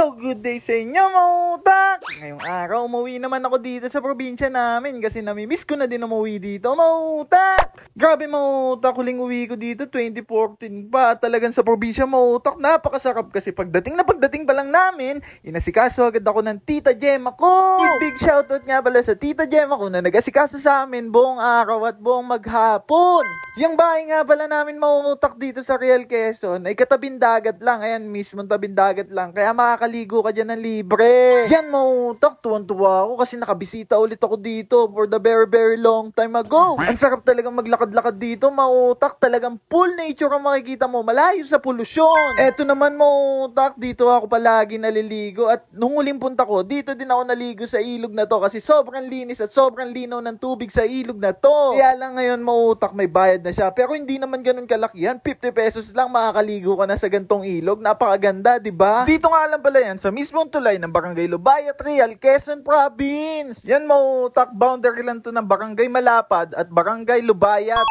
So good day sa inyo mga utak! Ngayong araw umuwi naman ako dito sa probinsya namin kasi namimiss ko na din umuwi dito mga utak! Grabe mga utak, huling uwi ko dito 2014 pa. Talagang sa probinsya mga utak, napakasarap kasi pagdating pa lang namin, inasikaso agad ako ng Tita Gemma ko! Big shoutout nga pala sa Tita Gemma ko na nag-asikaso sa amin buong araw at buong maghapon! Yung bahay nga pala namin mga utak dito sa Real Quezon ay katabing dagat lang. Ayan mismo tabing dagat lang. Kaya makakaligo ka dyan ng libre. Yan mga utak, tuwan-tuwa ako kasi nakabisita ulit ako dito for the very long time ago. Ang sarap talagang maglakad-lakad dito mga utak. Talagang full nature ang makikita mo. Malayo sa polusyon. Eto naman mga utak, dito ako palagi naliligo. At nung huling punta ko, dito din ako naligo sa ilog na to. Kasi sobrang linis at sobrang linaw ng tubig sa ilog na to. Kaya lang ngayon mga utak, may bayad na siya. Pero hindi naman ganun kalaki yan. 50 pesos lang makakaligo ka na sa gantong ilog. Napakaganda, di ba? Dito nga lang pala yan sa mismong tulay ng Barangay Lubayat, Real Quezon Province. Yan mga utak, boundary lang to ng Barangay Malapad at Barangay Lubayat.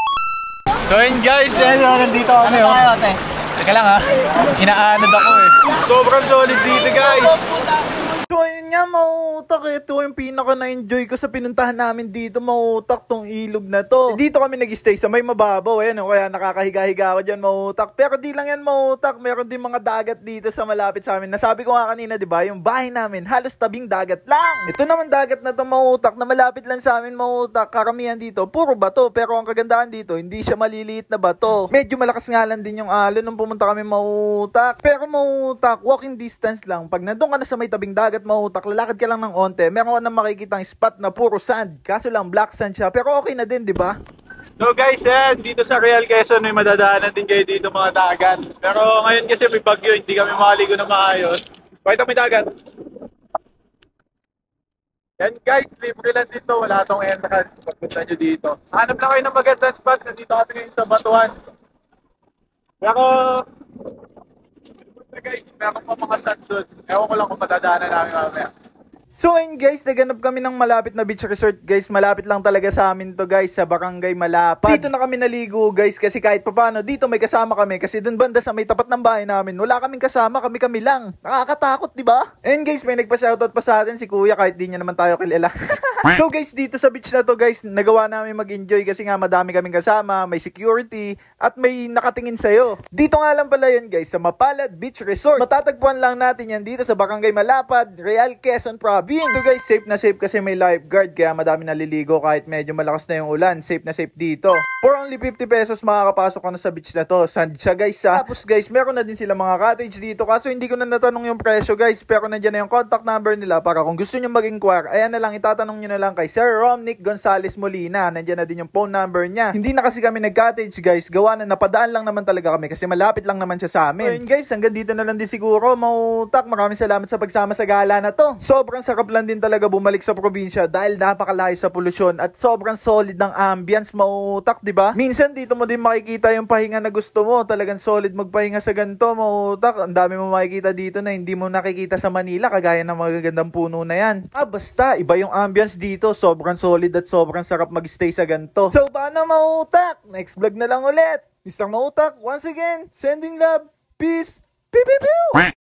So yun guys, yan, nandito kami. Teka lang ha, inaanod ako eh. Sobrang solid dito guys. So ayun nga mga utak, ito yung pinaka na-enjoy ko sa pinuntahan namin dito mga utak, tong ilog na to. Dito kami nag-stay sa may mababaw, ayan o, kaya nakakahiga-higa ako dyan mga utak. Pero di lang yan mga utak, meron din mga dagat dito sa malapit sa amin. Nasabi ko nga kanina, di ba, yung bahay namin halos tabing dagat lang. Ito naman dagat na to mga utak na malapit lang sa amin mga utak. Karamihan dito, puro bato, pero ang kagandahan dito, hindi siya maliliit na bato. Medyo malakas nga lang din yung alon nung pumunta kami mga utak. Pero mga utak, walking distance lang. Pag nandun ka na sa may tabing dagat mga utak, lalakad ka lang ng onte, meron ka na makikitang spot na puro sand. Kaso lang black sand siya, pero okay na din, di ba? So guys, yan, dito sa Real Quezon may madadaanan din kayo dito mga dagat. Pero ngayon kasi may bagyo, hindi kami makaligo na maayos. Pakita may dagat. Yan guys, libre lang dito, wala tong entrance. Pagpunta nyo dito. Hanap lang kayo ng magandang spot, nandito kami ngayon sa Batuan. Pero guys, meron pa mga sand doon. Ewan ko lang kung madadaanan namin mamaya. So ayun guys, naganap kami ng malapit na beach resort guys. Malapit lang talaga sa amin to guys, sa Barangay Malapad. Dito na kami naligo guys kasi kahit papano dito may kasama kami. Kasi dun banda sa may tapat ng bahay namin, wala kaming kasama, kami lang. Nakakatakot, di ba? And guys, may nagpa-shoutout pa sa atin si Kuya kahit di niya naman tayo kilala. So guys, dito sa beach na to guys, nagawa namin mag-enjoy kasi nga madami kaming kasama, may security, at may nakatingin sa'yo. Dito nga lang pala yan guys, sa Mapalad Beach Resort. Matatagpuan lang natin yan dito sa Barangay Malapad, Real Quezon Province. So guys, safe na safe kasi may lifeguard, kaya madami naliligo kahit medyo malakas na yung ulan. Safe na safe dito. For only 50 pesos makakapasok ka na sa beach na to. Sand siya guys ha. Tapos guys, meron na din sila mga cottage dito. Kaso hindi ko na natanong yung presyo guys, pero nandiyan na yung contact number nila para kung gusto nyo mag-inquire, ayan na lang, itatanong nyo na lang kay Sir Romnick Gonzales Molina. Nandiyan na din yung phone number niya. Hindi na kasi kami nag-cottage guys, gawa na napadaan lang naman talaga kami kasi malapit lang naman siya sa amin. So yun guys, hanggang dito na lang din siguro mga utak. Maraming salamat sa pagsama sa gala na to. Sobrang sarap lang din talaga bumalik sa probinsya dahil napakalayo sa polusyon at sobrang solid ng ambience mga utak, di ba? Minsan dito mo din makikita yung pahinga na gusto mo. Talagang solid magpahinga sa ganito mga utak. Ang dami mo makikita dito na hindi mo nakikita sa Manila kagaya ng magagandang puno na yan. Basta iba yung ambience dito. Sobrang solid at sobrang sarap mag-stay sa ganito. So paano mga utak? Next vlog na lang ulit. Mr. Mautak, once again, sending love, peace, pew pew pew!